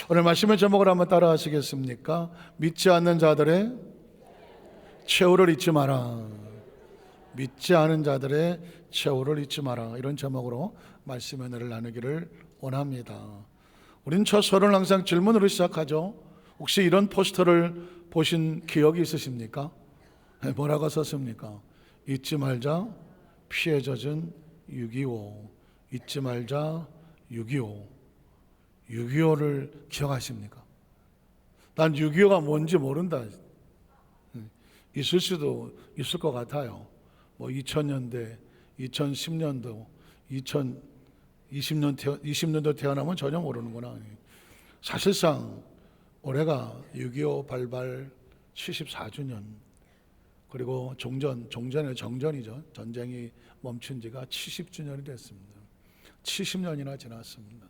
오늘 말씀의 제목을 한번 따라 하시겠습니까? 믿지 않는 자들의 최후를 잊지 마라. 믿지 않은 자들의 최후를 잊지 마라. 이런 제목으로 말씀의 은혜를 나누기를 원합니다. 우린 첫 설을 항상 질문으로 시작하죠. 혹시 이런 포스터를 보신 기억이 있으십니까? 뭐라고 썼습니까? 잊지 말자 피해 젖은 6.25. 잊지 말자 6.25. 6.25를 기억하십니까? 난 6.25가 뭔지 모른다. 있을 수도 있을 것 같아요. 뭐 2000년대, 2010년도, 2020년도 태어나면 전혀 모르는구나. 사실상 올해가 6.25 발발 74주년, 그리고 정전이죠. 전쟁이 멈춘 지가 70주년이 됐습니다. 70년이나 지났습니다.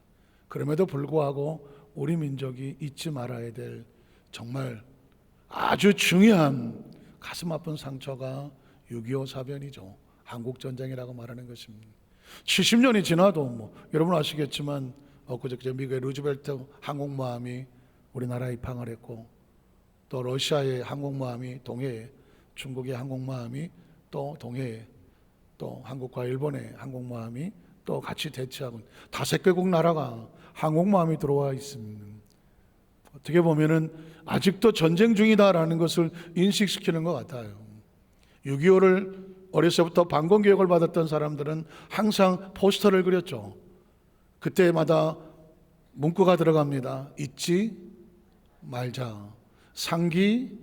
그럼에도 불구하고 우리 민족이 잊지 말아야 될 정말 아주 중요한 가슴 아픈 상처가 6.25 사변이죠. 한국전쟁이라고 말하는 것입니다. 70년이 지나도 여러분 아시겠지만 엊그저께 미국의 루즈벨트 항공모함이 우리나라에 입항을 했고, 또 러시아의 항공모함이 동해에, 중국의 항공모함이 또 동해에, 또 한국과 일본의 항공모함이 또 같이 대치하고 5개국 나라가 항공모함이 들어와 있습니다. 어떻게 보면은 아직도 전쟁 중이다라는 것을 인식시키는 것 같아요. 6.25를 어려서부터 반공교육을 받았던 사람들은 항상 포스터를 그렸죠. 그때마다 문구가 들어갑니다. 잊지 말자, 상기하자.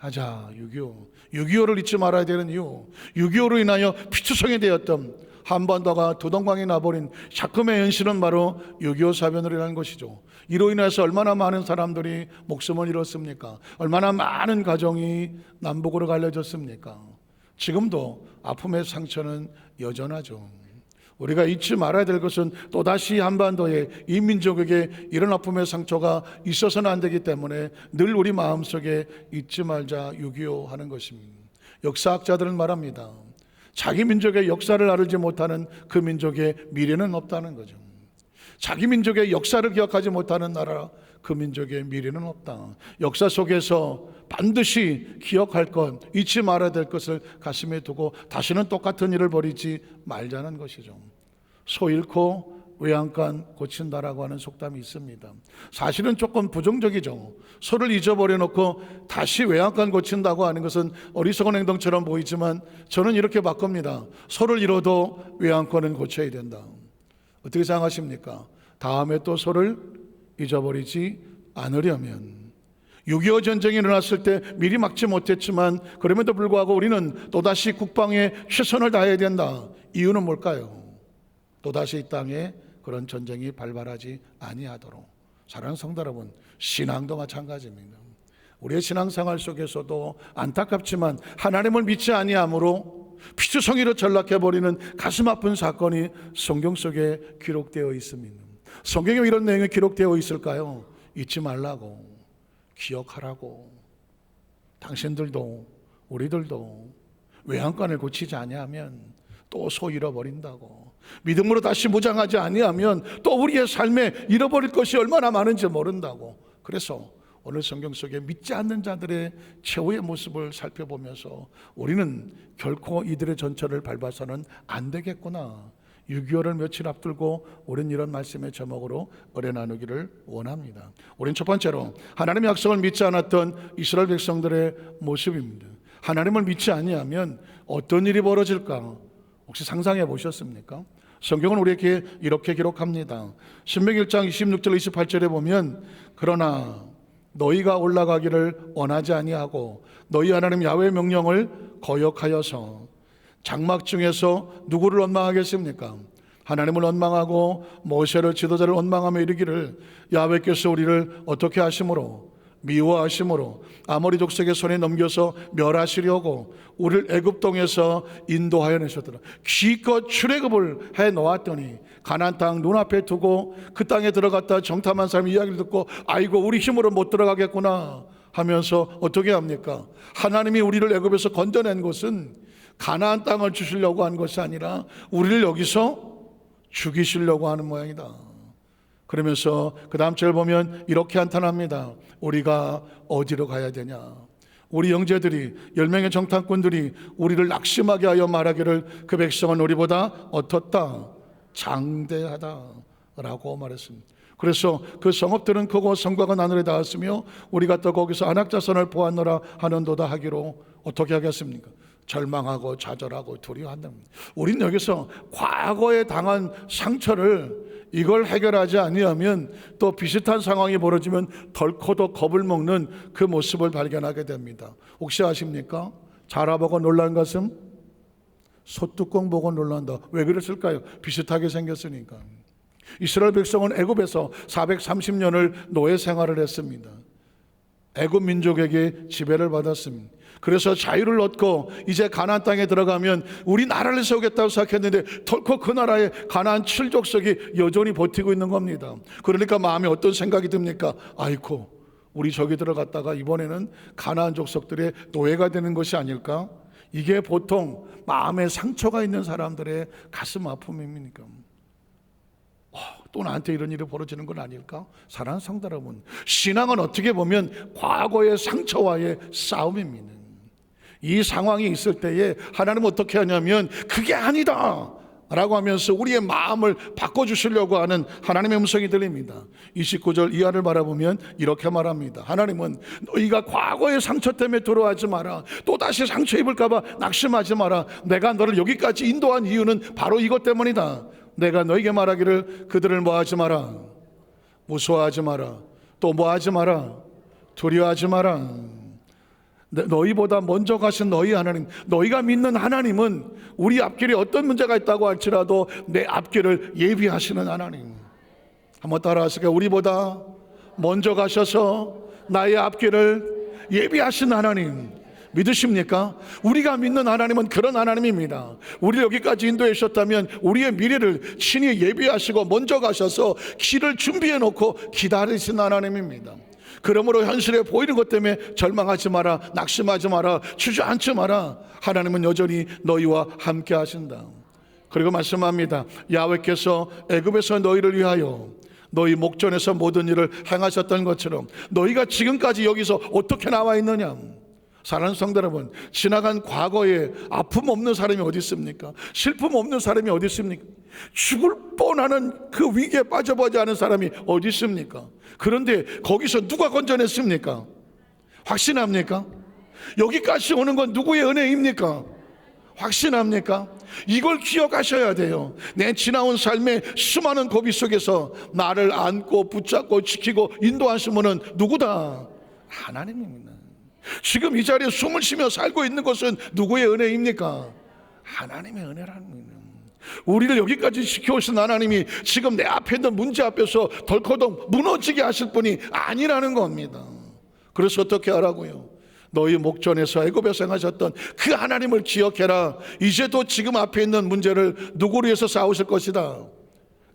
6.25를 잊지 말아야 되는 이유, 6.25로 인하여 피투성이 되었던 한반도가 두동강이 나버린 샤크의 현실은 바로 6.25 사변으로라는 것이죠. 이로 인해서 얼마나 많은 사람들이 목숨을 잃었습니까? 얼마나 많은 가정이 남북으로 갈려졌습니까? 지금도 아픔의 상처는 여전하죠. 우리가 잊지 말아야 될 것은 또다시 한반도에 이 민족에게 이런 아픔의 상처가 있어서는 안 되기 때문에 늘 우리 마음속에 잊지 말자 6.25 하는 것입니다. 역사학자들은 말합니다. 자기 민족의 역사를 알지 못하는 그 민족의 미래는 없다는 거죠. 자기 민족의 역사를 기억하지 못하는 나라, 그 민족의 미래는 없다. 역사 속에서 반드시 기억할 것, 잊지 말아야 될 것을 가슴에 두고 다시는 똑같은 일을 벌이지 말자는 것이죠. 소 잃고 외양간 고친다라고 하는 속담이 있습니다. 사실은 조금 부정적이죠. 소를 잊어버려 놓고 다시 외양간 고친다고 하는 것은 어리석은 행동처럼 보이지만 저는 이렇게 바꿉니다. 소를 잃어도 외양간은 고쳐야 된다. 어떻게 생각하십니까? 다음에 또 소를 잊어버리지 않으려면 6.25 전쟁이 일어났을 때 미리 막지 못했지만 그럼에도 불구하고 우리는 또다시 국방에 최선을 다해야 된다. 이유는 뭘까요? 또다시 이 땅에 그런 전쟁이 발발하지 아니하도록. 사랑하는 성도 여러분, 신앙도 마찬가지입니다. 우리의 신앙생활 속에서도 안타깝지만 하나님을 믿지 아니함으로 피투성이로 전락해버리는 가슴 아픈 사건이 성경 속에 기록되어 있습니다. 성경에 이런 내용이 기록되어 있을까요? 잊지 말라고, 기억하라고. 당신들도 우리들도 외양간을 고치지 아니하면 또 소 잃어버린다고, 믿음으로 다시 무장하지 아니하면 또 우리의 삶에 잃어버릴 것이 얼마나 많은지 모른다고. 그래서 오늘 성경 속에 믿지 않는 자들의 최후의 모습을 살펴보면서 우리는 결코 이들의 전철을 밟아서는 안 되겠구나. 6.25를 며칠 앞두고 우리는 이런 말씀의 제목으로 은혜 나누기를 원합니다. 우리는 첫 번째로 하나님의 약속을 믿지 않았던 이스라엘 백성들의 모습입니다. 하나님을 믿지 아니하면 어떤 일이 벌어질까? 혹시 상상해 보셨습니까? 성경은 우리에게 이렇게 기록합니다. 신명기 1장 26절 28절에 보면 그러나 너희가 올라가기를 원하지 아니하고 너희 하나님 야훼의 명령을 거역하여서 장막 중에서 누구를 원망하겠습니까? 하나님을 원망하고 모세를 지도자를 원망하며 이르기를 야훼께서 우리를 어떻게 하심으로 미워하심으로 아모리 족속의 손에 넘겨서 멸하시려고 우리를 애굽 땅에서 인도하여 내셨더라. 기껏 출애굽을 해 놓았더니 가나안 땅 눈앞에 두고 그 땅에 들어갔다 정탐한 사람 이야기를 듣고 아이고 우리 힘으로 못 들어가겠구나 하면서 어떻게 합니까? 하나님이 우리를 애굽에서 건져낸 것은 가나안 땅을 주시려고 한 것이 아니라 우리를 여기서 죽이시려고 하는 모양이다. 그러면서 그 다음 절 보면 이렇게 한탄합니다. 우리가 어디로 가야 되냐. 우리 형제들이 10명의 정탐꾼들이 우리를 낙심하게 하여 말하기를 그 백성은 우리보다 어떻다? 장대하다 라고 말했습니다. 그래서 그 성읍들은 크고 성곽은 하늘에 닿았으며 우리가 또 거기서 안악자선을 보았노라 하는도다 하기로 어떻게 하겠습니까? 절망하고 좌절하고 두려워한다. 우리는 여기서 과거에 당한 상처를 이걸 해결하지 아니하면 또 비슷한 상황이 벌어지면 덜커도 겁을 먹는 그 모습을 발견하게 됩니다. 혹시 아십니까? 자라보고 놀란 가슴 소뚜껑 보고 놀란다. 왜 그랬을까요? 비슷하게 생겼으니까. 이스라엘 백성은 애굽에서 430년을 노예 생활을 했습니다. 애굽 민족에게 지배를 받았습니다. 그래서 자유를 얻고 이제 가나안 땅에 들어가면 우리 나라를 세우겠다고 생각했는데 덜컥 그 나라의 가나안 7족속이 여전히 버티고 있는 겁니다. 그러니까 마음에 어떤 생각이 듭니까? 아이고, 우리 저기 들어갔다가 이번에는 가나안 족속들의 노예가 되는 것이 아닐까? 이게 보통 마음에 상처가 있는 사람들의 가슴 아픔입니까? 또 나한테 이런 일이 벌어지는 건 아닐까? 사랑하는 성도 여러분, 신앙은 어떻게 보면 과거의 상처와의 싸움입니다. 이 상황이 있을 때에 하나님은 어떻게 하냐면 그게 아니다 라고 하면서 우리의 마음을 바꿔주시려고 하는 하나님의 음성이 들립니다. 29절 이하를 바라보면 이렇게 말합니다. 하나님은 너희가 과거의 상처 때문에 두려워하지 마라. 또다시 상처 입을까 봐 낙심하지 마라. 내가 너를 여기까지 인도한 이유는 바로 이것 때문이다. 내가 너에게 말하기를 그들을 뭐하지 마라, 무서워하지 마라, 또 뭐하지 마라, 두려워하지 마라. 너희보다 먼저 가신 너희 하나님, 너희가 믿는 하나님은 우리 앞길에 어떤 문제가 있다고 할지라도 내 앞길을 예비하시는 하나님. 한번 따라하실까요? 우리보다 먼저 가셔서 나의 앞길을 예비하신 하나님 믿으십니까? 우리가 믿는 하나님은 그런 하나님입니다. 우리를 여기까지 인도해 주셨다면 우리의 미래를 친히 예비하시고 먼저 가셔서 길을 준비해 놓고 기다리신 하나님입니다. 그러므로 현실에 보이는 것 때문에 절망하지 마라, 낙심하지 마라, 주저앉지 마라. 하나님은 여전히 너희와 함께 하신다. 그리고 말씀합니다. 야훼께서 애굽에서 너희를 위하여 너희 목전에서 모든 일을 행하셨던 것처럼 너희가 지금까지 여기서 어떻게 나와 있느냐. 사랑하는 성도 여러분, 지나간 과거에 아픔 없는 사람이 어디 있습니까? 슬픔 없는 사람이 어디 있습니까? 죽을 뻔하는 그 위기에 빠져보지 않은 사람이 어디 있습니까? 그런데 거기서 누가 건져냈습니까? 확신합니까? 여기까지 오는 건 누구의 은혜입니까? 확신합니까? 이걸 기억하셔야 돼요. 내 지나온 삶의 수많은 고비 속에서 나를 안고 붙잡고 지키고 인도하신 분은 누구다? 하나님입니다. 지금 이 자리에 숨을 쉬며 살고 있는 것은 누구의 은혜입니까? 하나님의 은혜라는 거예요. 우리를 여기까지 지켜오신 하나님이 지금 내 앞에 있는 문제 앞에서 덜커덕 무너지게 하실 분이 아니라는 겁니다. 그래서 어떻게 하라고요? 너희 목전에서 애굽에서 행하셨던 그 하나님을 기억해라. 이제도 지금 앞에 있는 문제를 누구를 위해서 싸우실 것이다?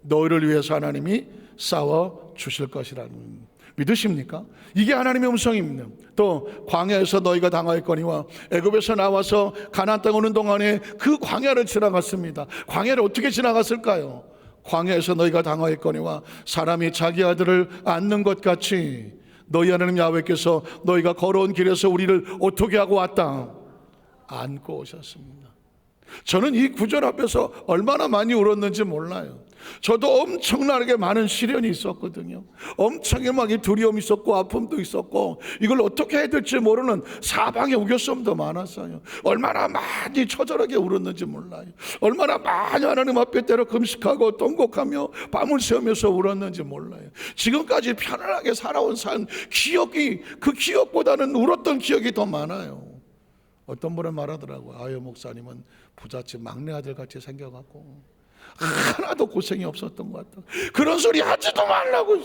너희를 위해서 하나님이 싸워 주실 것이라는, 믿으십니까? 이게 하나님의 음성입니다. 또 광야에서 너희가 당하였거니와 애굽에서 나와서 가나안 땅 오는 동안에 그 광야를 지나갔습니다. 광야를 어떻게 지나갔을까요? 광야에서 너희가 당하였거니와 사람이 자기 아들을 안는 것 같이 너희 하나님 야훼께서 너희가 걸어온 길에서 우리를 어떻게 하고 왔다? 안고 오셨습니다. 저는 이 구절 앞에서 얼마나 많이 울었는지 몰라요. 저도 엄청나게 많은 시련이 있었거든요. 엄청나게 두려움이 있었고 아픔도 있었고 이걸 어떻게 해야 될지 모르는 사방의 우겨섬도 많았어요. 얼마나 많이 처절하게 울었는지 몰라요. 얼마나 많이 하나님 앞에 때로 금식하고 통곡하며 밤을 새우면서 울었는지 몰라요. 지금까지 편안하게 살아온 삶 기억이, 그 기억보다는 울었던 기억이 더 많아요. 어떤 분은 말하더라고요. 아유, 목사님은 부잣집 막내 아들 같이 생겨갖고 하나도 고생이 없었던 것 같다. 그런 소리 하지도 말라고.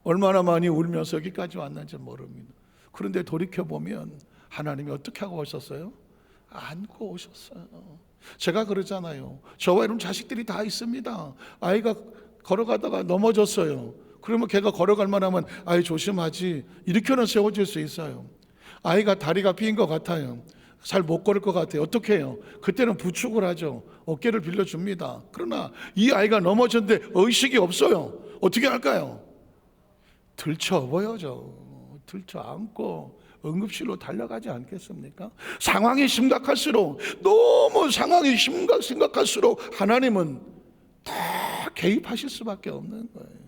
얼마나 많이 울면서 여기까지 왔는지 모릅니다. 그런데 돌이켜보면 하나님이 어떻게 하고 오셨어요? 안고 오셨어요. 제가 그러잖아요. 저와 이런 자식들이 다 있습니다. 아이가 걸어가다가 넘어졌어요. 그러면 걔가 걸어갈 만하면 아이 조심하지, 이렇게는 세워줄 수 있어요. 아이가 다리가 삐인 것 같아요. 잘 못 걸을 것 같아요. 어떻게 해요? 그때는 부축을 하죠. 어깨를 빌려줍니다. 그러나 이 아이가 넘어졌는데 의식이 없어요. 어떻게 할까요? 들쳐업어야죠. 들쳐안고 응급실로 달려가지 않겠습니까? 상황이 심각할수록, 너무 상황이 심각할수록 하나님은 다 개입하실 수밖에 없는 거예요.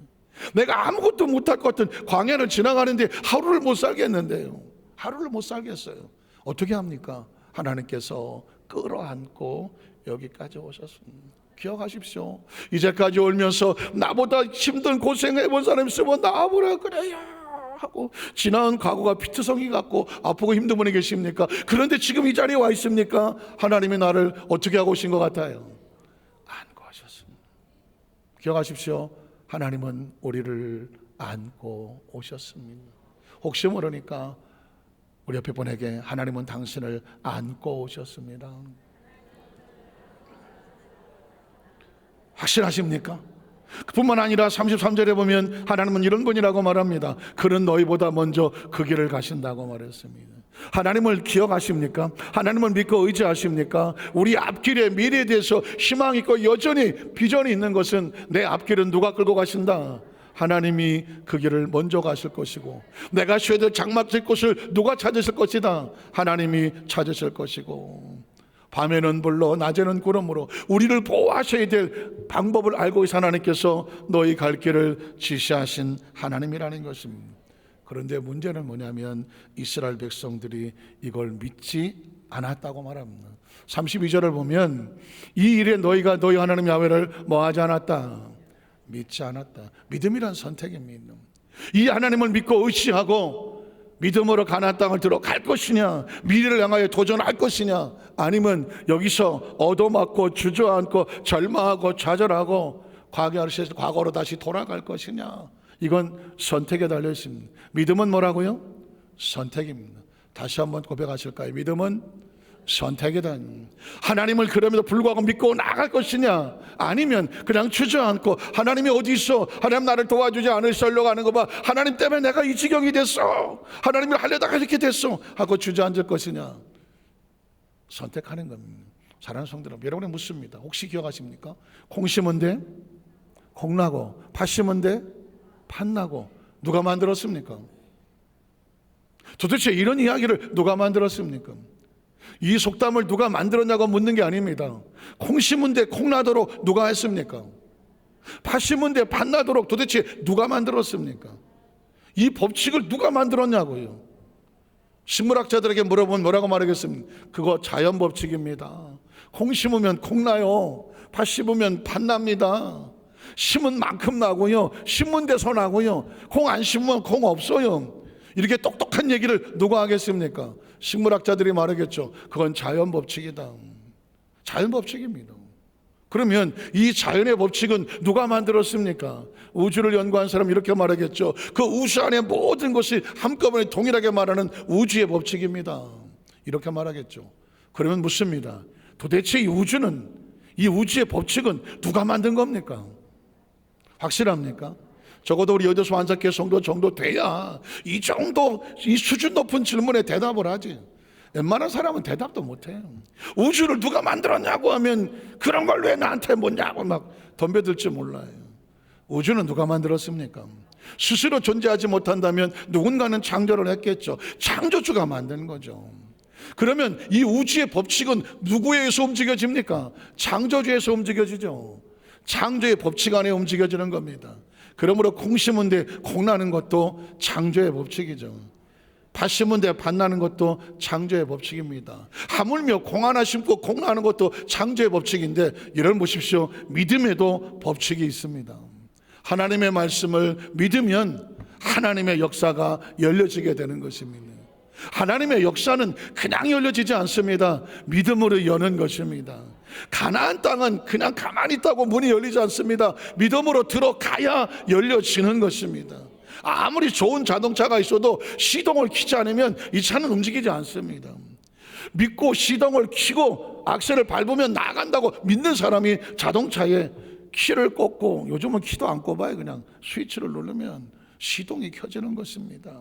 내가 아무것도 못할 것 같은 광야를 지나가는데 하루를 못 살겠는데요. 하루를 못 살겠어요. 어떻게 합니까? 하나님께서 끌어안고 여기까지 오셨습니다. 기억하십시오. 이제까지 울면서 나보다 힘든 고생해본 사람이 있으면 나와보라 그래요 하고 지나온 과거가 피투성이 같고 아프고 힘든 분이 계십니까? 그런데 지금 이 자리에 와 있습니까? 하나님이 나를 어떻게 하고 오신 것 같아요? 안고 하셨습니다. 기억하십시오. 하나님은 우리를 안고 오셨습니다. 혹시 모르니까 우리 옆에 분에게 하나님은 당신을 안고 오셨습니다. 확신하십니까? 그뿐만 아니라 33절에 보면 하나님은 이런 분이라고 말합니다. 그는 너희보다 먼저 그 길을 가신다고 말했습니다. 하나님을 기억하십니까? 하나님을 믿고 의지하십니까? 우리 앞길의 미래에 대해서 희망 있고 여전히 비전이 있는 것은 내 앞길은 누가 끌고 가신다? 하나님이 그 길을 먼저 가실 것이고, 내가 쉬어야 될 장막질 곳을 누가 찾으실 것이다? 하나님이 찾으실 것이고, 밤에는 불로 낮에는 구름으로 우리를 보호하셔야 될 방법을 알고 계신 하나님께서 너희 갈 길을 지시하신 하나님이라는 것입니다. 그런데 문제는 뭐냐면 이스라엘 백성들이 이걸 믿지 않았다고 말합니다. 32절을 보면 이 일에 너희가 너희 하나님 야훼를 뭐하지 않았다? 믿지 않았다. 믿음이란 선택입니다. 이 하나님을 믿고 의지하고 믿음으로 가나안 땅을 들어갈 것이냐, 미래를 향하여 도전할 것이냐, 아니면 여기서 얻어맞고 주저앉고 절망하고 좌절하고 과거로 다시 돌아갈 것이냐, 이건 선택에 달려 있습니다. 믿음은 뭐라고요? 선택입니다. 다시 한번 고백하실까요? 믿음은 선택이다. 하나님을 그럼에도 불구하고 믿고 나아갈 것이냐, 아니면 그냥 주저앉고 하나님이 어디 있어? 하나님 나를 도와주지 않으시려고 하는 거 봐. 하나님 때문에 내가 이 지경이 됐어. 하나님이 하려다가 이렇게 됐어 하고 주저앉을 것이냐. 선택하는 겁니다. 사랑하는 성도 여러분, 여러분이 묻습니다. 혹시 기억하십니까? 콩 심은 데 콩 나고, 팥 심은 데 팥 나고, 누가 만들었습니까? 도대체 이런 이야기를 누가 만들었습니까? 이 속담을 누가 만들었냐고 묻는 게 아닙니다. 콩 심은 데 콩 나도록 누가 했습니까? 팥 심은 데 팥 나도록 도대체 누가 만들었습니까? 이 법칙을 누가 만들었냐고요. 식물학자들에게 물어보면 뭐라고 말하겠습니까? 그거 자연 법칙입니다. 콩 심으면 콩 나요. 팥 심으면 팥 납니다. 심은 만큼 나고요, 심은 데서 나고요. 콩 안 심으면 콩 없어요. 이렇게 똑똑한 얘기를 누가 하겠습니까? 식물학자들이 말하겠죠. 그건 자연 법칙이다. 자연 법칙입니다. 그러면 이 자연의 법칙은 누가 만들었습니까? 우주를 연구한 사람 이렇게 말하겠죠. 그 우주 안에 모든 것이 한꺼번에 동일하게 말하는 우주의 법칙입니다. 이렇게 말하겠죠. 그러면 묻습니다. 도대체 이 우주의 법칙은 누가 만든 겁니까? 확실합니까? 적어도 우리 여도수 완삭회 성도 정도 돼야 이 정도 이 수준 높은 질문에 대답을 하지. 웬만한 사람은 대답도 못해요. 우주를 누가 만들었냐고 하면 그런 걸 왜 나한테 묻냐고 막 덤벼들지 몰라요. 우주는 누가 만들었습니까? 스스로 존재하지 못한다면 누군가는 창조를 했겠죠. 창조주가 만든 거죠. 그러면 이 우주의 법칙은 누구에 의해서 움직여집니까? 창조주에서 움직여지죠. 창조의 법칙 안에 움직여지는 겁니다. 그러므로 콩 심은 데 콩 나는 것도 창조의 법칙이죠. 팥 심은 데 팥 나는 것도 창조의 법칙입니다. 하물며 콩 하나 심고 콩 나는 것도 창조의 법칙인데, 이런 보십시오. 믿음에도 법칙이 있습니다. 하나님의 말씀을 믿으면 하나님의 역사가 열려지게 되는 것입니다. 하나님의 역사는 그냥 열려지지 않습니다. 믿음으로 여는 것입니다. 가나안 땅은 그냥 가만히 있다고 문이 열리지 않습니다. 믿음으로 들어가야 열려지는 것입니다. 아무리 좋은 자동차가 있어도 시동을 켜지 않으면 이 차는 움직이지 않습니다. 믿고 시동을 켜고 악셀을 밟으면 나간다고 믿는 사람이 자동차에 키를 꽂고, 요즘은 키도 안 꼽아요. 그냥 스위치를 누르면 시동이 켜지는 것입니다.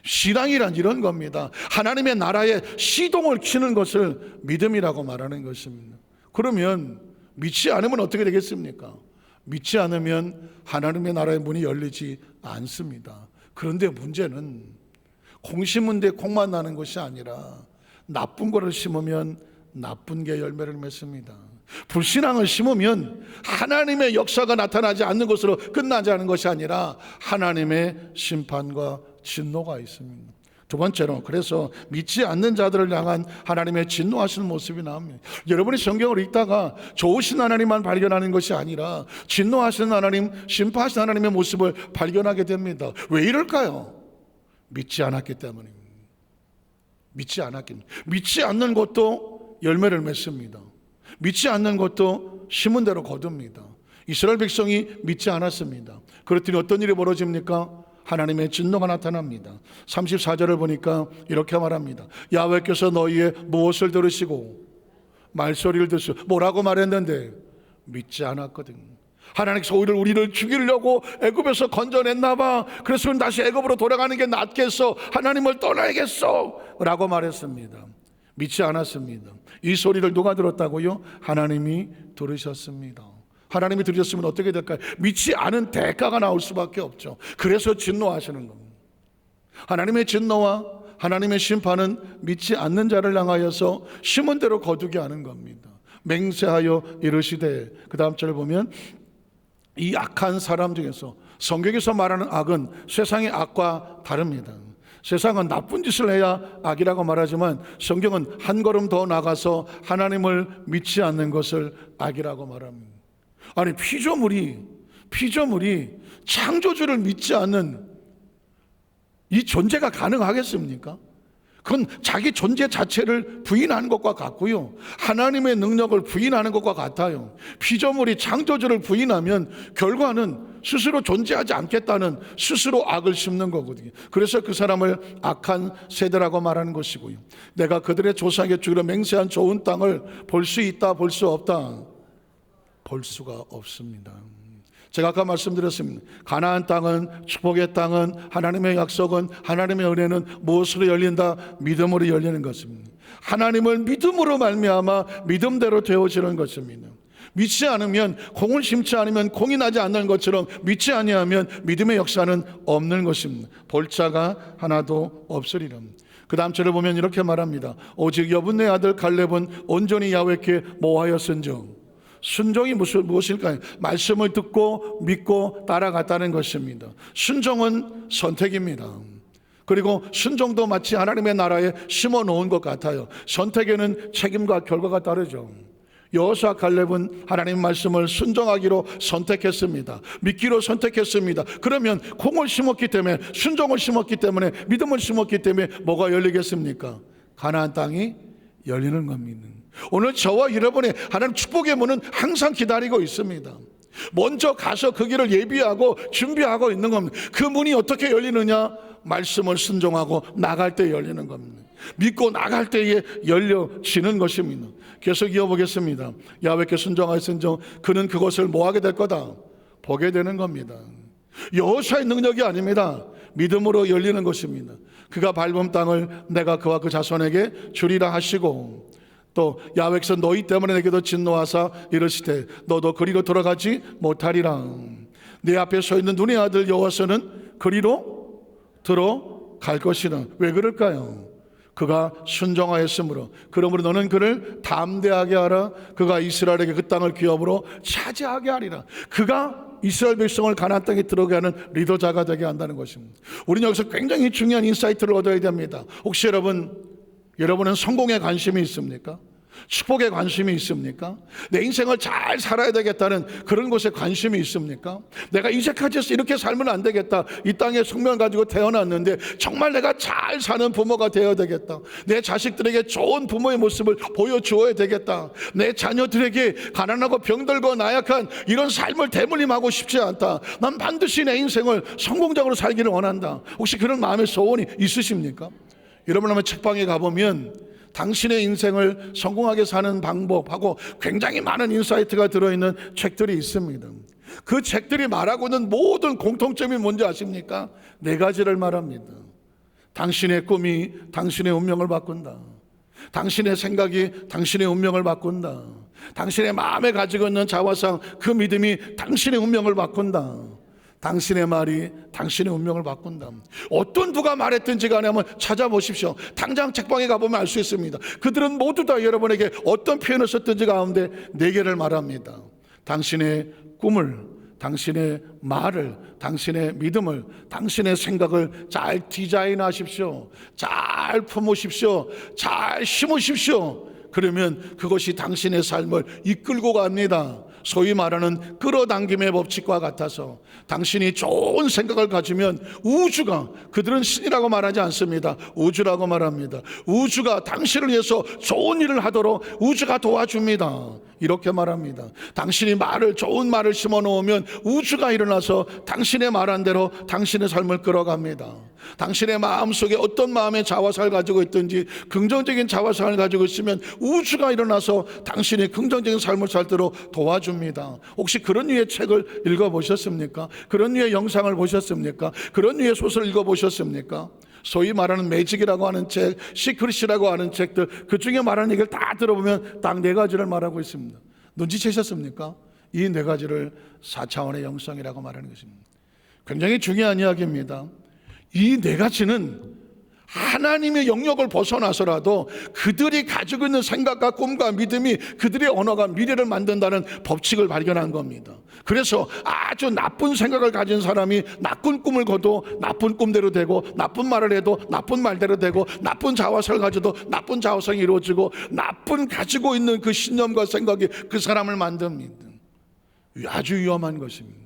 신앙이란 이런 겁니다. 하나님의 나라에 시동을 켜는 것을 믿음이라고 말하는 것입니다. 그러면 믿지 않으면 어떻게 되겠습니까? 믿지 않으면 하나님의 나라의 문이 열리지 않습니다. 그런데 문제는 콩 심은 데 콩만 나는 것이 아니라 나쁜 거를 심으면 나쁜 게 열매를 맺습니다. 불신앙을 심으면 하나님의 역사가 나타나지 않는 것으로 끝나지 않은 것이 아니라 하나님의 심판과 진노가 있습니다. 두 번째로, 그래서 믿지 않는 자들을 향한 하나님의 진노하시는 모습이 나옵니다. 여러분이 성경을 읽다가 좋으신 하나님만 발견하는 것이 아니라 진노하시는 하나님, 심판하시는 하나님의 모습을 발견하게 됩니다. 왜 이럴까요? 믿지 않았기 때문입니다. 믿지 않는 것도 열매를 맺습니다. 믿지 않는 것도 심은 대로 거둡니다. 이스라엘 백성이 믿지 않았습니다. 그랬더니 어떤 일이 벌어집니까? 하나님의 진노가 나타납니다. 34절을 보니까 이렇게 말합니다. 야훼께서 너희의 무엇을 들으시고 말소리를 듣으시고, 뭐라고 말했는데? 믿지 않았거든. 하나님께서 오히려 우리를 죽이려고 애굽에서 건져냈나 봐. 그래서 다시 애굽으로 돌아가는 게 낫겠어, 하나님을 떠나야겠어 라고 말했습니다. 믿지 않았습니다. 이 소리를 누가 들었다고요? 하나님이 들으셨습니다. 하나님이 들으셨으면 어떻게 될까요? 믿지 않은 대가가 나올 수밖에 없죠. 그래서 진노하시는 겁니다. 하나님의 진노와 하나님의 심판은 믿지 않는 자를 향하여서 심은 대로 거두게 하는 겁니다. 맹세하여 이르시되, 그 다음 절을 보면 이 악한 사람 중에서, 성경에서 말하는 악은 세상의 악과 다릅니다. 세상은 나쁜 짓을 해야 악이라고 말하지만 성경은 한 걸음 더 나가서 하나님을 믿지 않는 것을 악이라고 말합니다. 아니, 피조물이 창조주를 믿지 않는 이 존재가 가능하겠습니까? 그건 자기 존재 자체를 부인하는 것과 같고요, 하나님의 능력을 부인하는 것과 같아요. 피조물이 창조주를 부인하면 결과는 스스로 존재하지 않겠다는, 스스로 악을 심는 거거든요. 그래서 그 사람을 악한 세대라고 말하는 것이고요, 내가 그들의 조상에게 주기로 맹세한 좋은 땅을 볼 수 있다, 볼 수 없다? 볼 수가 없습니다. 제가 아까 말씀드렸습니다. 가나안 땅은, 축복의 땅은, 하나님의 약속은, 하나님의 은혜는 무엇으로 열린다? 믿음으로 열리는 것입니다. 하나님을 믿음으로 말미암아 믿음대로 되어지는 것입니다. 믿지 않으면, 콩을 심지 않으면 콩이 나지 않는 것처럼 믿지 아니하면 믿음의 역사는 없는 것입니다. 볼 자가 하나도 없으리라. 그 다음 절을 보면 이렇게 말합니다. 오직 여분네 아들 갈렙은 온전히 야훼께 모하였은즉. 순종이 무엇일까요? 말씀을 듣고 믿고 따라갔다는 것입니다. 순종은 선택입니다. 그리고 순종도 마치 하나님의 나라에 심어 놓은 것 같아요. 선택에는 책임과 결과가 따르죠. 여호수아 갈렙은 하나님 말씀을 순종하기로 선택했습니다. 믿기로 선택했습니다. 그러면 콩을 심었기 때문에, 순종을 심었기 때문에, 믿음을 심었기 때문에 뭐가 열리겠습니까? 가나안 땅이 열리는 겁니다. 오늘 저와 여러분의 하나님 축복의 문은 항상 기다리고 있습니다. 먼저 가서 그 길을 예비하고 준비하고 있는 겁니다. 그 문이 어떻게 열리느냐? 말씀을 순종하고 나갈 때 열리는 겁니다. 믿고 나갈 때에 열려지는 것입니다. 계속 이어보겠습니다. 야훼께 순종하였은즉 그는 그것을 뭐하게 될 거다? 보게 되는 겁니다. 여호수아의 능력이 아닙니다. 믿음으로 열리는 것입니다. 그가 밟은 땅을 내가 그와 그 자손에게 주리라 하시고, 또 야훼께서 너희 때문에 내게도 진노하사 이르시되 너도 그리로 돌아가지 못하리라. 내 앞에 서 있는 눈의 아들 여호와서는 그리로 들어갈 것이라. 왜 그럴까요? 그가 순종하였으므로. 그러므로 너는 그를 담대하게 하라. 그가 이스라엘에게 그 땅을 기업으로 차지하게 하리라. 그가 이스라엘 백성을 가나안 땅에 들어가게 하는 리더자가 되게 한다는 것입니다. 우리는 여기서 굉장히 중요한 인사이트를 얻어야 됩니다. 혹시 여러분은 성공에 관심이 있습니까? 축복에 관심이 있습니까? 내 인생을 잘 살아야 되겠다는 그런 것에 관심이 있습니까? 내가 이제까지 이렇게 살면 안 되겠다, 이 땅에 숙명을 가지고 태어났는데 정말 내가 잘 사는 부모가 되어야 되겠다, 내 자식들에게 좋은 부모의 모습을 보여주어야 되겠다, 내 자녀들에게 가난하고 병들고 나약한 이런 삶을 대물림하고 싶지 않다, 난 반드시 내 인생을 성공적으로 살기를 원한다. 혹시 그런 마음의 소원이 있으십니까? 여러분 한번 책방에 가보면 당신의 인생을 성공하게 사는 방법하고 굉장히 많은 인사이트가 들어있는 책들이 있습니다. 그 책들이 말하고 있는 모든 공통점이 뭔지 아십니까? 네 가지를 말합니다. 당신의 꿈이 당신의 운명을 바꾼다. 당신의 생각이 당신의 운명을 바꾼다. 당신의 마음에 가지고 있는 자화상, 그 믿음이 당신의 운명을 바꾼다. 당신의 말이 당신의 운명을 바꾼다. 어떤 누가 말했든지 간에 한번 찾아보십시오. 당장 책방에 가보면 알 수 있습니다. 그들은 모두 다 여러분에게 어떤 표현을 썼든지 가운데 네 개를 말합니다. 당신의 꿈을, 당신의 말을, 당신의 믿음을, 당신의 생각을 잘 디자인하십시오. 잘 품으십시오. 잘 심으십시오. 그러면 그것이 당신의 삶을 이끌고 갑니다. 소위 말하는 끌어당김의 법칙과 같아서 당신이 좋은 생각을 가지면 우주가, 그들은 신이라고 말하지 않습니다. 우주라고 말합니다. 우주가 당신을 위해서 좋은 일을 하도록 우주가 도와줍니다. 이렇게 말합니다. 당신이 좋은 말을 심어 놓으면 우주가 일어나서 당신의 말한 대로 당신의 삶을 끌어갑니다. 당신의 마음속에 어떤 마음의 자화상을 가지고 있든지 긍정적인 자화상을 가지고 있으면 우주가 일어나서 당신의 긍정적인 삶을 살도록 도와줍니다. 혹시 그런 류의 책을 읽어보셨습니까? 그런 류의 영상을 보셨습니까? 그런 류의 소설을 읽어보셨습니까? 소위 말하는 매직이라고 하는 책, 시크릿이라고 하는 책들, 그 중에 말하는 얘기를 다 들어보면 딱 네 가지를 말하고 있습니다. 눈치채셨습니까? 이 네 가지를 4차원의 영성이라고 말하는 것입니다. 굉장히 중요한 이야기입니다. 이 네 가지는 하나님의 영역을 벗어나서라도 그들이 가지고 있는 생각과 꿈과 믿음이 그들의 언어가 미래를 만든다는 법칙을 발견한 겁니다. 그래서 아주 나쁜 생각을 가진 사람이 나쁜 꿈을 꿔도 나쁜 꿈대로 되고, 나쁜 말을 해도 나쁜 말대로 되고, 나쁜 자화상을 가져도 나쁜 자화상이 이루어지고, 나쁜 가지고 있는 그 신념과 생각이 그 사람을 만듭니다. 아주 위험한 것입니다.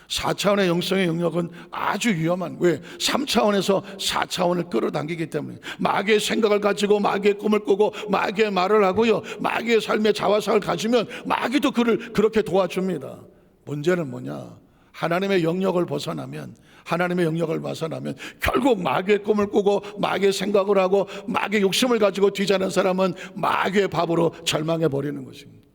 4차원의 영성의 영역은 아주 위험한, 왜? 3차원에서 4차원을 끌어당기기 때문에 마귀의 생각을 가지고 마귀의 꿈을 꾸고 마귀의 말을 하고요, 마귀의 삶의 자화상을 가지면 마귀도 그를 그렇게 도와줍니다. 문제는 뭐냐? 하나님의 영역을 벗어나면, 하나님의 영역을 벗어나면 결국 마귀의 꿈을 꾸고 마귀의 생각을 하고 마귀의 욕심을 가지고 뒤자는 사람은 마귀의 밥으로 절망해 버리는 것입니다.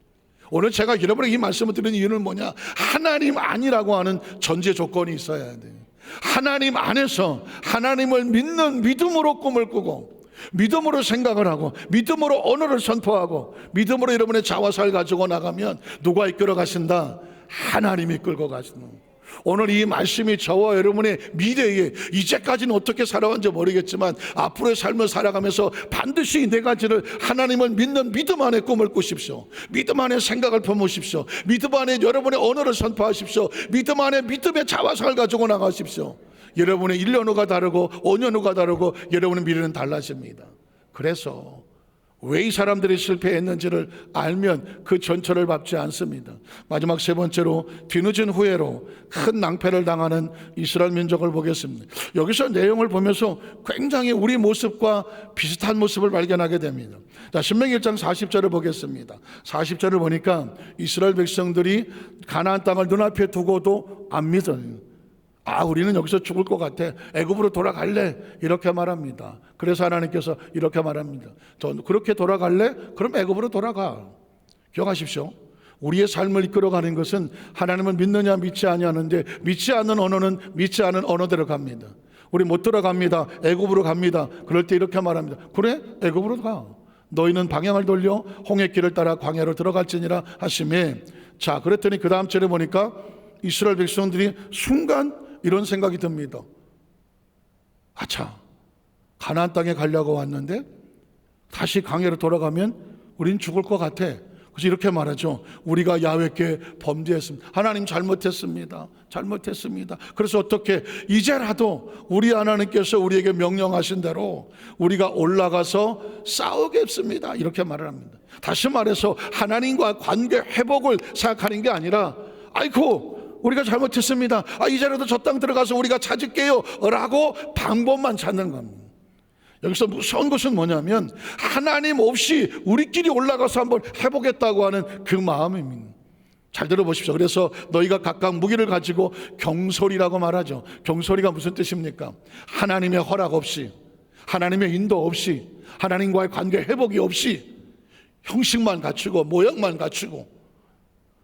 오늘 제가 여러분에게 이 말씀을 드리는 이유는 뭐냐? 하나님 아니라고 하는 전제 조건이 있어야 돼요. 하나님 안에서 하나님을 믿는 믿음으로 꿈을 꾸고, 믿음으로 생각을 하고, 믿음으로 언어를 선포하고, 믿음으로 여러분의 자화상을 가지고 나가면 누가 이끌어 가신다? 하나님이 끌고 가신다. 오늘 이 말씀이 저와 여러분의 미래에, 이제까지는 어떻게 살아왔는지 모르겠지만 앞으로의 삶을 살아가면서 반드시 이 네 가지를, 하나님을 믿는 믿음 안에 꿈을 꾸십시오. 믿음 안에 생각을 품으십시오. 믿음 안에 여러분의 언어를 선포하십시오. 믿음 안에 믿음의 자화상을 가지고 나가십시오. 여러분의 1년 후가 다르고 5년 후가 다르고 여러분의 미래는 달라집니다. 그래서 왜 이 사람들이 실패했는지를 알면 그 전철을 밟지 않습니다. 마지막 세 번째로, 뒤늦은 후회로 큰 낭패를 당하는 이스라엘 민족을 보겠습니다. 여기서 내용을 보면서 굉장히 우리 모습과 비슷한 모습을 발견하게 됩니다. 자, 신명기 1장 40절을 보겠습니다. 40절을 보니까 이스라엘 백성들이 가나안 땅을 눈앞에 두고도 안 믿어요. 우리는 여기서 죽을 것 같아, 애굽으로 돌아갈래, 이렇게 말합니다. 그래서 하나님께서 이렇게 말합니다. 그렇게 돌아갈래? 그럼 애굽으로 돌아가. 기억하십시오. 우리의 삶을 이끌어가는 것은 하나님을 믿느냐 믿지 아니하는데, 믿지 않는 언어는 믿지 않은 언어대로 갑니다. 우리 못 들어갑니다. 애굽으로 갑니다. 그럴 때 이렇게 말합니다. 그래? 애굽으로 가. 너희는 방향을 돌려 홍해길을 따라 광야로 들어갈지니라 하시매. 자, 그랬더니 그 다음 절에 보니까 이스라엘 백성들이 순간 이런 생각이 듭니다. 아차, 가나안 땅에 가려고 왔는데 다시 광야로 돌아가면 우린 죽을 것 같아. 그래서 이렇게 말하죠. 우리가 야훼께 범죄했습니다. 하나님 잘못했습니다. 잘못했습니다. 그래서 어떻게, 이제라도 우리 하나님께서 우리에게 명령하신 대로 우리가 올라가서 싸우겠습니다. 이렇게 말을 합니다. 다시 말해서 하나님과 관계 회복을 생각하는 게 아니라, 아이고 우리가 잘못했습니다, 이제라도 저 땅 들어가서 우리가 찾을게요 라고 방법만 찾는 겁니다. 여기서 무서운 것은 뭐냐면 하나님 없이 우리끼리 올라가서 한번 해보겠다고 하는 그 마음입니다. 잘 들어보십시오. 그래서 너희가 각각 무기를 가지고, 경솔이라고 말하죠. 경솔이가 무슨 뜻입니까? 하나님의 허락 없이, 하나님의 인도 없이, 하나님과의 관계 회복이 없이 형식만 갖추고 모양만 갖추고,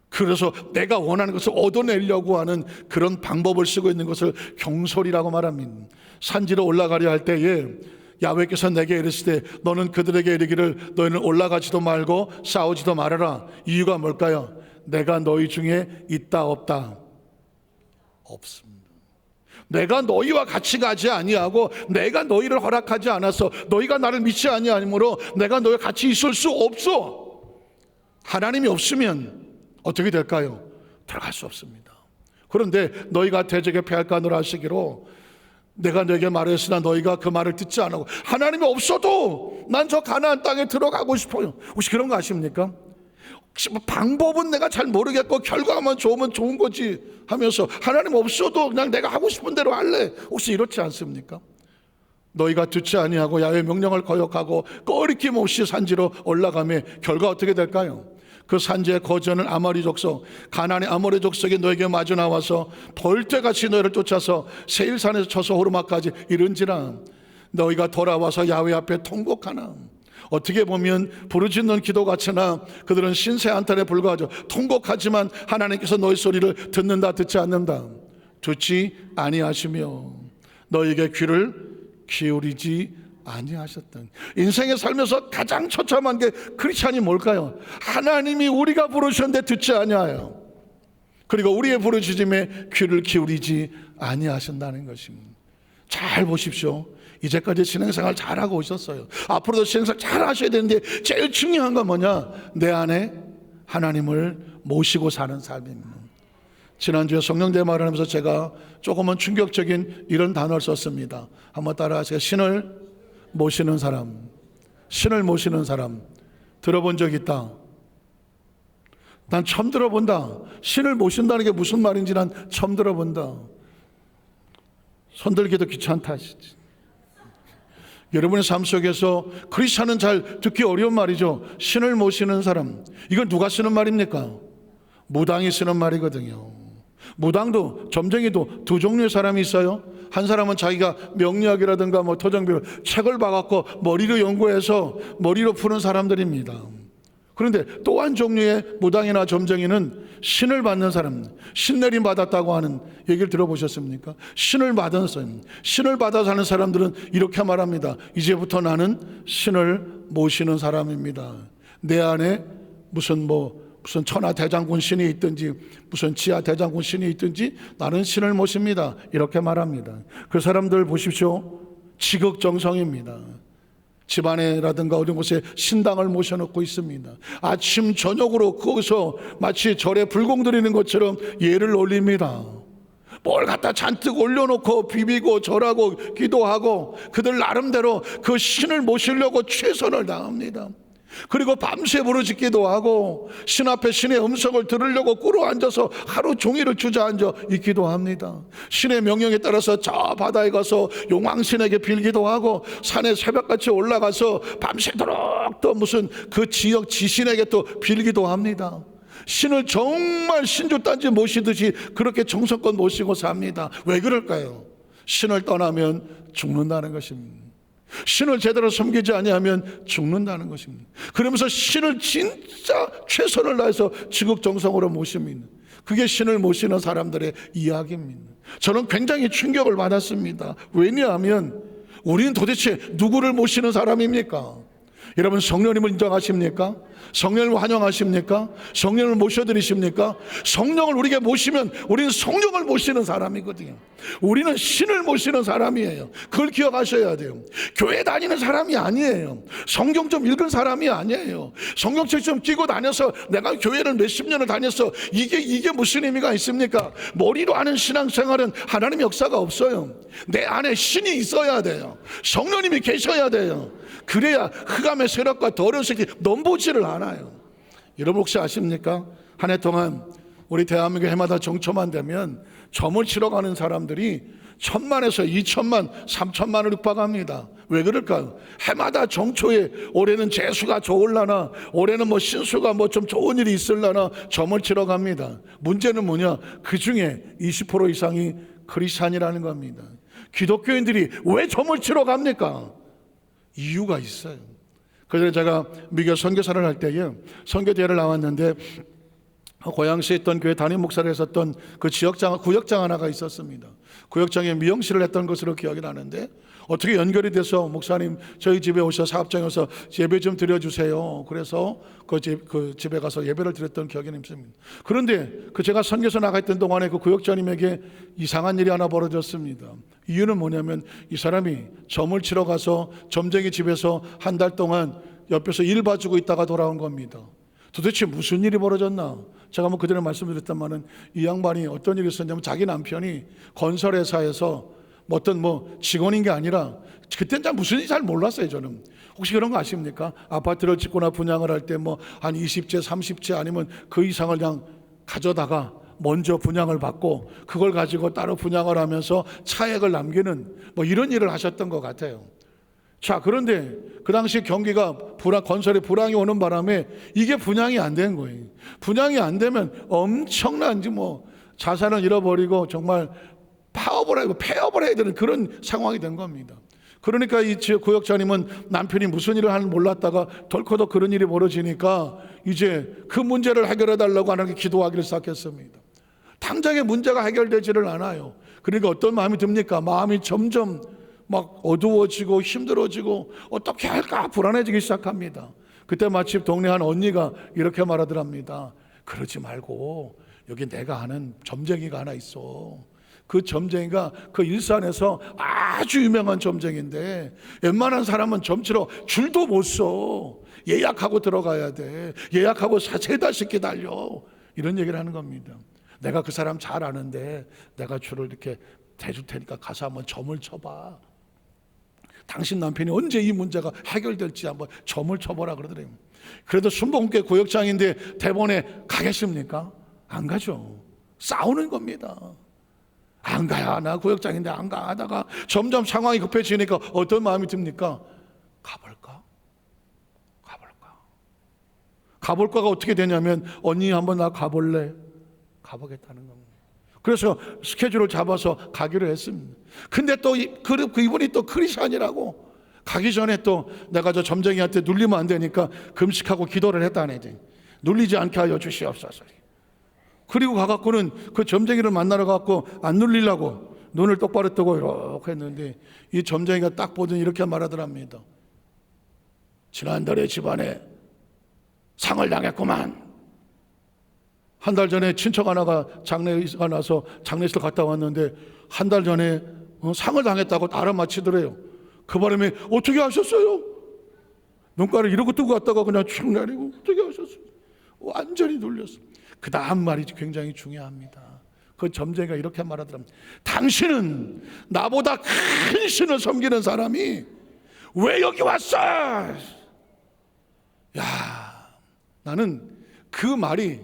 그래서 내가 원하는 것을 얻어내려고 하는 그런 방법을 쓰고 있는 것을 경솔이라고 말합니다. 산지로 올라가려 할 때에 야훼께서 내게 이르시되 너는 그들에게 이르기를 너희는 올라가지도 말고 싸우지도 말아라. 이유가 뭘까요? 내가 너희 중에 있다 없다? 없습니다. 내가 너희와 같이 가지 아니하고 내가 너희를 허락하지 않아서 너희가 나를 믿지 아니하므로 내가 너희와 같이 있을 수 없어. 하나님이 없으면 어떻게 될까요? 들어갈 수 없습니다. 그런데 너희가 대적에 패할까 하노라 하시기로 내가 너에게 말했으나 너희가 그 말을 듣지 않고 하나님이 없어도 난 저 가나안 땅에 들어가고 싶어요. 혹시 그런 거 아십니까? 혹시 뭐 방법은 내가 잘 모르겠고 결과만 좋으면 좋은 거지 하면서 하나님 없어도 그냥 내가 하고 싶은 대로 할래. 혹시 이렇지 않습니까? 너희가 듣지 아니하고 야훼 명령을 거역하고 꺼리낌 없이 산지로 올라가며 결과 어떻게 될까요? 그 산지에 거주하는 아모리 족속 가나안의 아모리 족속이 너에게 마주 나와서 벌떼같이 너희를 쫓아서 세일산에서 쳐서 호르마까지 이른지라 너희가 돌아와서 야훼 앞에 통곡하나. 어떻게 보면 부르짖는 기도같으나 그들은 신세 한탄에 불과하죠. 통곡하지만 하나님께서 너희 소리를 듣는다 듣지 않는다? 듣지 아니하시며 너희에게 귀를 기울이지 아니하셨던. 인생에 살면서 가장 처참한 게 크리스찬이 뭘까요? 하나님이 우리가 부르셨는데 듣지 아니하여, 그리고 우리의 부르짖음에 귀를 기울이지 아니하신다는 것입니다. 잘 보십시오. 이제까지 신앙생활 잘하고 오셨어요. 앞으로도 신앙생활 잘하셔야 되는데 제일 중요한 건 뭐냐? 내 안에 하나님을 모시고 사는 삶입니다. 지난주에 성령대 말을 하면서 제가 조금은 충격적인 이런 단어를 썼습니다. 한번 따라하세요. 신을 모시는 사람. 신을 모시는 사람 들어본 적 있다? 난 처음 들어본다. 신을 모신다는 게 무슨 말인지 난 처음 들어본다. 손들기도 귀찮다 하시지. 여러분의 삶 속에서 크리스찬은 잘 듣기 어려운 말이죠. 신을 모시는 사람. 이건 누가 쓰는 말입니까? 무당이 쓰는 말이거든요. 무당도 점쟁이도 두 종류의 사람이 있어요. 한 사람은 자기가 명리학이라든가 뭐 토정비를 책을 봐갖고 머리로 연구해서 머리로 푸는 사람들입니다. 그런데 또 한 종류의 무당이나 점쟁이는 신을 받는 사람, 신내림 받았다고 하는 얘기를 들어보셨습니까? 신을 받은 사람, 신을 받아 사는 사람들은 이렇게 말합니다. 이제부터 나는 신을 모시는 사람입니다. 내 안에 무슨 천하 대장군 신이 있든지 무슨 지하 대장군 신이 있든지 나는 신을 모십니다. 이렇게 말합니다. 그 사람들 보십시오. 지극정성입니다. 집안에라든가 어느 곳에 신당을 모셔놓고 있습니다. 아침 저녁으로 거기서 마치 절에 불공 드리는 것처럼 예를 올립니다. 뭘 갖다 잔뜩 올려놓고 비비고 절하고 기도하고 그들 나름대로 그 신을 모시려고 최선을 다합니다. 그리고 밤새 부르짖기도 하고 신 앞에 신의 음성을 들으려고 꿇어 앉아서 하루 종일을 주저앉아 있기도 합니다. 신의 명령에 따라서 저 바다에 가서 용왕신에게 빌기도 하고 산에 새벽같이 올라가서 밤새도록 또 무슨 그 지역 지신에게 또 빌기도 합니다. 신을 정말 신주단지 모시듯이 그렇게 정성껏 모시고 삽니다. 왜 그럴까요? 신을 떠나면 죽는다는 것입니다. 신을 제대로 섬기지 아니하면 죽는다는 것입니다. 그러면서 신을 진짜 최선을 다해서 지극정성으로 모십니다. 그게 신을 모시는 사람들의 이야기입니다. 저는 굉장히 충격을 받았습니다. 왜냐하면 우리는 도대체 누구를 모시는 사람입니까? 여러분 성령님을 인정하십니까? 성령을 환영하십니까? 성령을 모셔드리십니까? 성령을 우리에게 모시면 우리는 성령을 모시는 사람이거든요. 우리는 신을 모시는 사람이에요. 그걸 기억하셔야 돼요. 교회 다니는 사람이 아니에요. 성경 좀 읽은 사람이 아니에요. 성경책 좀 끼고 다녀서 내가 교회를 몇십 년을 다녔어. 이게 무슨 의미가 있습니까? 머리로 하는 신앙생활은 하나님의 역사가 없어요. 내 안에 신이 있어야 돼요. 성령님이 계셔야 돼요. 그래야 흑암의 세력과 더러운 새끼 넘보지를 않아요. 여러분 혹시 아십니까? 한 해 동안 우리 대한민국 해마다 정초만 되면 점을 치러 가는 사람들이 1,000만에서 2,000만, 3,000만을 육박합니다. 왜 그럴까요? 해마다 정초에 올해는 재수가 좋을라나 올해는 뭐 신수가 뭐 좀 좋은 일이 있을라나 점을 치러 갑니다. 문제는 뭐냐? 그 중에 20% 이상이 크리스찬이라는 겁니다. 기독교인들이 왜 점을 치러 갑니까? 이유가 있어요. 그래서 제가 미국 선교사를 할 때에 선교대회를 나왔는데 고양시에 있던 교회 담임 목사를 했었던 그 구역장 하나가 있었습니다. 구역장에 미용실을 했던 것으로 기억이 나는데 어떻게 연결이 돼서 목사님 저희 집에 오셔서 사업장에 오셔서 예배 좀 드려주세요. 그래서 그 집에 가서 예배를 드렸던 기억이 남습니다. 그런데 제가 선교사 나가 있던 동안에 그 구역장님에게 이상한 일이 하나 벌어졌습니다. 이유는 뭐냐면 이 사람이 점을 치러 가서 점쟁이 집에서 한 달 동안 옆에서 일 봐주고 있다가 돌아온 겁니다. 도대체 무슨 일이 벌어졌나? 제가 그전에 말씀드렸단만은 이 양반이 어떤 일이 있었냐면 자기 남편이 건설회사에서 어떤 직원인 게 아니라 그때는 잘 무슨 일인지 잘 몰랐어요. 저는 혹시 그런 거 아십니까? 아파트를 짓거나 분양을 할 때 한 20채 30채 아니면 그 이상을 그냥 가져다가 먼저 분양을 받고 그걸 가지고 따로 분양을 하면서 차액을 남기는 이런 일을 하셨던 것 같아요. 자, 그런데 그 당시 경기가 건설에 불황이 오는 바람에 이게 분양이 안 된 거예요. 분양이 안 되면 엄청난 자산을 잃어버리고 정말 폐업을 해야 되는 그런 상황이 된 겁니다. 그러니까 이 구역장님은 남편이 무슨 일을 하는지 몰랐다가 덜커덕 그런 일이 벌어지니까 이제 그 문제를 해결해 달라고 하나님께 기도하기를 시작했습니다. 당장의 문제가 해결되지를 않아요. 그러니까 어떤 마음이 듭니까? 마음이 점점 어두워지고 힘들어지고 어떻게 할까 불안해지기 시작합니다. 그때 마침 동네 한 언니가 이렇게 말하더랍니다. 그러지 말고 여기 내가 아는 점쟁이가 하나 있어. 그 점쟁이가 그 일산에서 아주 유명한 점쟁인데 웬만한 사람은 점치러 줄도 못 서. 예약하고 들어가야 돼. 예약하고 3-4달씩 기다려. 이런 얘기를 하는 겁니다. 내가 그 사람 잘 아는데 내가 줄을 이렇게 대줄 테니까 가서 한번 점을 쳐봐. 당신 남편이 언제 이 문제가 해결될지 한번 점을 쳐보라 그러더래요. 그래도 순복음교회 구역장인데 대본에 가겠습니까? 안 가죠. 싸우는 겁니다. 안 가야 나 구역장인데 안 가 하다가 점점 상황이 급해지니까 어떤 마음이 듭니까? 가볼까가 어떻게 되냐면 언니 한번 나 가볼래? 가보겠다는 겁니다. 그래서 스케줄을 잡아서 가기로 했습니다. 근데 또 이분이 또 크리스찬이라고 가기 전에 또 내가 저 점쟁이한테 눌리면 안 되니까 금식하고 기도를 했다네. 눌리지 않게 하여 주시옵소서. 그리고 가갖고는 그 점쟁이를 만나러 가갖고 안 눌리려고 눈을 똑바로 뜨고 이렇게 했는데 이 점쟁이가 딱 보더니 이렇게 말하더랍니다. 지난달에 집안에 상을 당했구만. 한 달 전에 친척 하나가 장례가 나서 장례식을 갔다 왔는데 한 달 전에 상을 당했다고 알아맞히더래요. 그 바람에 어떻게 하셨어요? 눈가를 이러고 뜨고 갔다가 그냥 축 내리고 어떻게 하셨어요? 완전히 놀렸어요. 그 다음 말이 굉장히 중요합니다. 그 점쟁이가 이렇게 말하더랍니다. 당신은 나보다 큰 신을 섬기는 사람이 왜 여기 왔어? 야, 나는 그 말이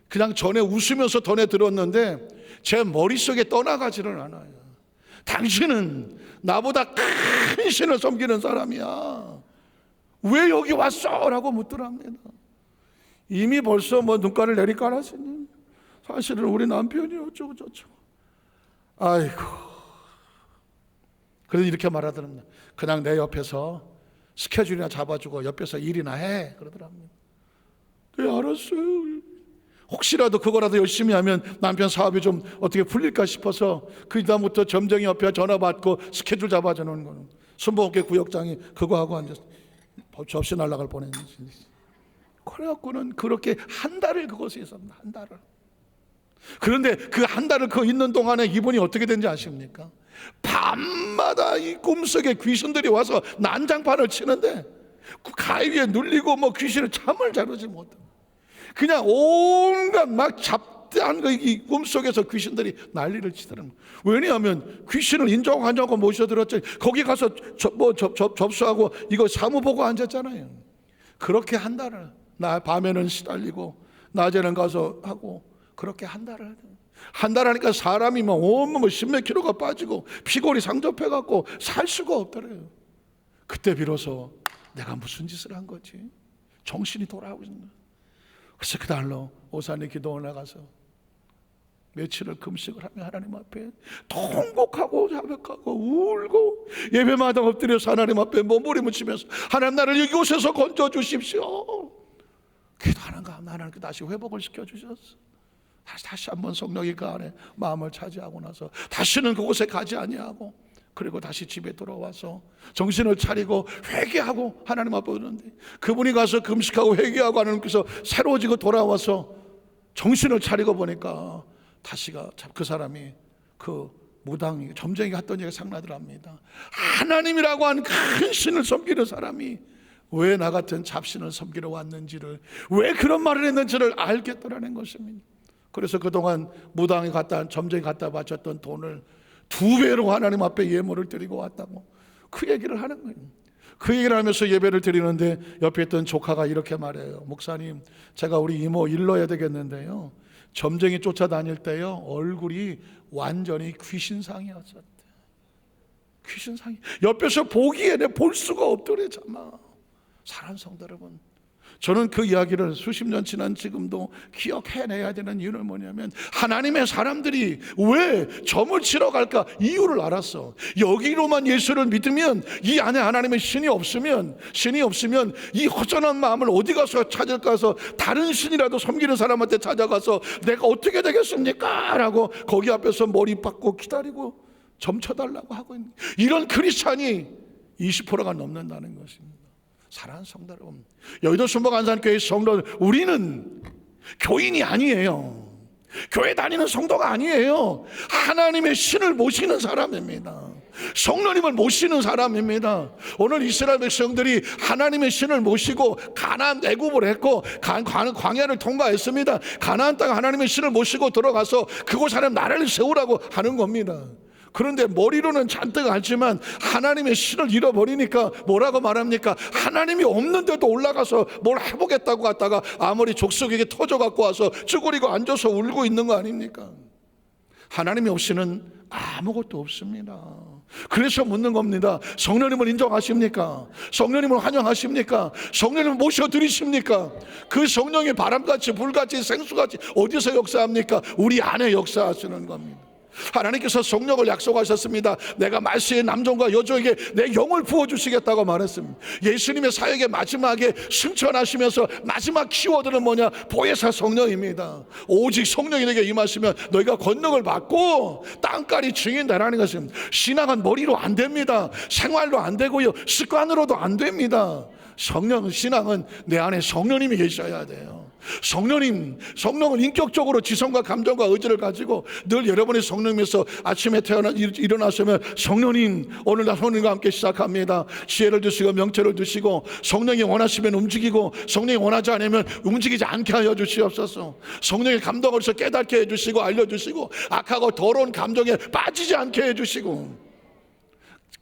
그냥 전에 웃으면서 전해 들었는데 제 머릿속에 떠나가지는 않아요. 당신은 나보다 큰 신을 섬기는 사람이야. 왜 여기 왔어? 라고 묻더랍니다. 이미 벌써 눈가를 내리깔았으니 사실은 우리 남편이 어쩌고 저쩌고. 아이고. 그래서 이렇게 말하더랍니다. 그냥 내 옆에서 스케줄이나 잡아주고 옆에서 일이나 해. 그러더랍니다. 네, 알았어요. 혹시라도 그거라도 열심히 하면 남편 사업이 좀 어떻게 풀릴까 싶어서 그 다음부터 점쟁이 옆에 전화 받고 스케줄 잡아주는 거는 순복음교회 구역장이 그거 하고 앉아서 접시 날아갈 뻔했는지. 그래갖고는 그렇게 한 달을 그곳에 있었습니다. 한 달을. 그런데 그 한 달을 그 있는 동안에 이분이 어떻게 된지 아십니까? 밤마다 이 꿈속에 귀신들이 와서 난장판을 치는데 그 가위에 눌리고 귀신을 잠을 자르지 못하고 그냥 온갖 잡다한 이 꿈속에서 귀신들이 난리를 치더라고요. 왜냐하면 귀신을 인정하냐고 모셔들었지 거기 가서 접수하고 이거 사무 보고 앉았잖아요. 그렇게 한 달을 밤에는 시달리고 낮에는 가서 하고 그렇게 한 달을 하니까 사람이 온몸 십몇 킬로가 빠지고 피골이 상접해갖고 살 수가 없더래요. 그때 비로소 내가 무슨 짓을 한 거지? 정신이 돌아오고 있는 거예요. 그래서 그날로 오산에 기도원 나가서 며칠을 금식을 하며 하나님 앞에 통곡하고 자백하고 울고 예배마다 엎드려서 하나님 앞에 몸부림을 치면서 하나님 나를 이곳에서 건져 주십시오. 기도하는 가운데 하나님께 다시 회복을 시켜주셨어. 다시 한번 성령이 그 안에 마음을 차지하고 나서 다시는 그곳에 가지 아니하고, 그리고 다시 집에 돌아와서 정신을 차리고 회개하고 하나님 앞에 오는데, 그분이 가서 금식하고 회개하고 하나님께서 새로워지고 돌아와서 정신을 차리고 보니까 다시가 그 사람이 그 무당이 점쟁이가 했던 얘기가 생각나더랍니다. 하나님이라고 하는 큰 신을 섬기는 사람이 왜 나 같은 잡신을 섬기러 왔는지를, 왜 그런 말을 했는지를 알겠더라는 것입니다. 그래서 그동안 무당이 점쟁이 갖다 바쳤던 돈을 2배로 하나님 앞에 예물을 드리고 왔다고 그 얘기를 하는 거예요. 그 얘기를 하면서 예배를 드리는데 옆에 있던 조카가 이렇게 말해요. 목사님, 제가 우리 이모 일러야 되겠는데요, 점쟁이 쫓아다닐 때요 얼굴이 완전히 귀신상이었었대. 귀신상이 옆에서 보기에 볼 수가 없더래. 참아. 사랑하는 성도 여러분, 저는 그 이야기를 수십 년 지난 지금도 기억해내야 되는 이유는 뭐냐면, 하나님의 사람들이 왜 점을 치러 갈까 이유를 알았어. 여기로만 예수를 믿으면, 이 안에 하나님의 신이 없으면 이 허전한 마음을 어디 가서 찾을까 해서 다른 신이라도 섬기는 사람한테 찾아가서 내가 어떻게 되겠습니까? 라고 거기 앞에서 머리 박고 기다리고 점 쳐달라고 하고 있는, 이런 크리스찬이 20%가 넘는다는 것입니다. 사랑하는 성도 여러분, 여의도 순복안산교회 성도, 우리는 교인이 아니에요. 교회 다니는 성도가 아니에요. 하나님의 신을 모시는 사람입니다. 성령님을 모시는 사람입니다. 오늘 이스라엘 백성들이 하나님의 신을 모시고 가나안 애굽을 했고 광야를 통과했습니다. 가나안 땅 하나님의 신을 모시고 들어가서 그곳 하나님 나라를 세우라고 하는 겁니다. 그런데 머리로는 잔뜩 알지만 하나님의 신을 잃어버리니까 뭐라고 말합니까? 하나님이 없는데도 올라가서 뭘 해보겠다고 갔다가 아무리 족속에게 터져 갖고 와서 쭈그리고 앉아서 울고 있는 거 아닙니까? 하나님이 없이는 아무것도 없습니다. 그래서 묻는 겁니다. 성령님을 인정하십니까? 성령님을 환영하십니까? 성령님을 모셔드리십니까? 그 성령이 바람같이 불같이 생수같이 어디서 역사합니까? 우리 안에 역사하시는 겁니다. 하나님께서 성령을 약속하셨습니다. 내가 말세의 남종과 여종에게 내 영을 부어주시겠다고 말했습니다. 예수님의 사역의 마지막에 승천하시면서 마지막 키워드는 뭐냐? 보혜사 성령입니다. 오직 성령이 내게 임하시면 너희가 권능을 받고 땅까지 증인되라는 것입니다. 신앙은 머리로 안 됩니다. 생활로 안 되고요, 습관으로도 안 됩니다. 신앙은 내 안에 성령님이 계셔야 돼요. 성령은 인격적으로 지성과 감정과 의지를 가지고 늘 여러분의 성령님에서 아침에 일어나시면 성령님, 오늘 나 성령님과 함께 시작합니다. 지혜를 주시고 명철을 주시고, 성령이 원하시면 움직이고 성령이 원하지 않으면 움직이지 않게 하여 주시옵소서. 성령의 감동을 해서 깨닫게 해주시고 알려주시고, 악하고 더러운 감정에 빠지지 않게 해주시고,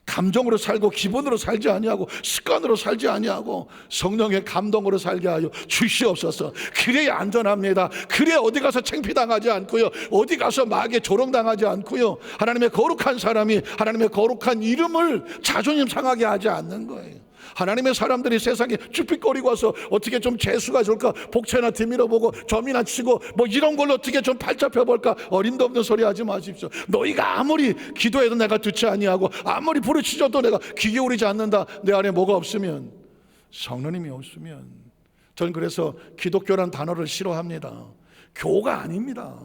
감정으로 살고 기본으로 살지 아니하고 습관으로 살지 아니하고 성령의 감동으로 살게 하여 주시옵소서. 그래야 안전합니다. 그래야 어디 가서 창피당하지 않고요, 어디 가서 마귀에 조롱당하지 않고요, 하나님의 거룩한 사람이 하나님의 거룩한 이름을 자존심 상하게 하지 않는 거예요. 하나님의 사람들이 세상에 쭈삣거리고 와서 어떻게 좀 재수가 좋을까, 복채나 뒤밀어 보고 점이나 치고 뭐 이런 걸로 어떻게 좀 발잡혀 볼까, 어림도 없는 소리 하지 마십시오. 너희가 아무리 기도해도 내가 듣지 아니하고 아무리 부르짖어도 내가 귀 기울이지 않는다. 내 안에 뭐가 없으면, 성령님이 없으면. 저는 그래서 기독교란 단어를 싫어합니다. 교가 아닙니다.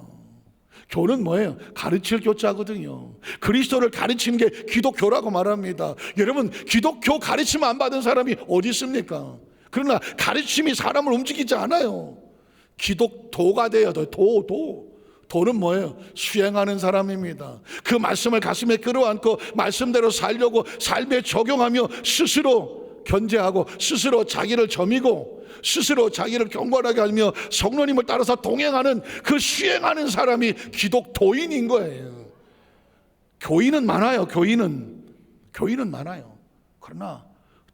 교는 뭐예요? 가르칠 교자거든요. 그리스도를 가르치는 게 기독교라고 말합니다. 여러분, 기독교 가르침 안 받은 사람이 어디 있습니까? 그러나 가르침이 사람을 움직이지 않아요. 기독도가 돼요. 도는 뭐예요? 수행하는 사람입니다. 그 말씀을 가슴에 끌어안고 말씀대로 살려고 삶에 적용하며 스스로 견제하고 스스로 자기를 점이고 스스로 자기를 경건하게 하며 성령님을 따라서 동행하는, 그 수행하는 사람이 기독도인인 거예요. 교인은 많아요. 교인은 많아요. 그러나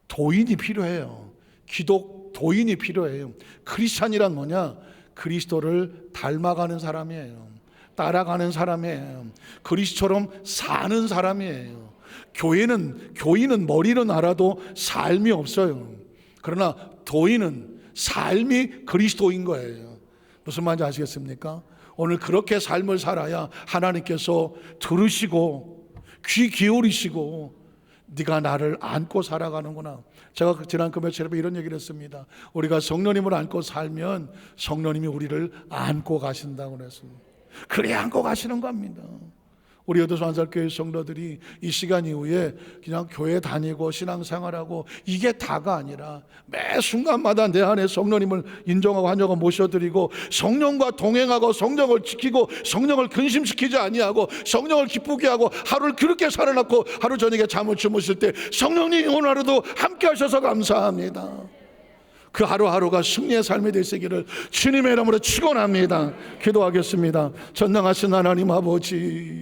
도인이 필요해요. 기독도인이 필요해요. 크리스찬이란 뭐냐? 그리스도를 닮아가는 사람이에요. 따라가는 사람이에요. 그리스도처럼 사는 사람이에요. 교인은 머리는 알아도 삶이 없어요. 그러나 도인은 삶이 그리스도인 거예요. 무슨 말인지 아시겠습니까? 오늘 그렇게 삶을 살아야 하나님께서 들으시고 귀 기울이시고 네가 나를 안고 살아가는구나. 제가 지난 금요일에 이런 얘기를 했습니다. 우리가 성령님을 안고 살면 성령님이 우리를 안고 가신다고 그랬습니다. 그래 안고 가시는 겁니다. 우리 여도수안살교회 성도들이 이 시간 이후에 그냥 교회 다니고 신앙생활하고 이게 다가 아니라 매 순간마다 내 안에 성령님을 인정하고 환영하고 모셔드리고 성령과 동행하고 성령을 지키고 성령을 근심시키지 아니하고 성령을 기쁘게 하고 하루를 그렇게 살아놓고 하루 저녁에 잠을 주무실 때 성령님 오늘 하루도 함께 하셔서 감사합니다. 그 하루하루가 승리의 삶이 되시기를 주님의 이름으로 축원합니다. 기도하겠습니다. 전능하신 하나님 아버지,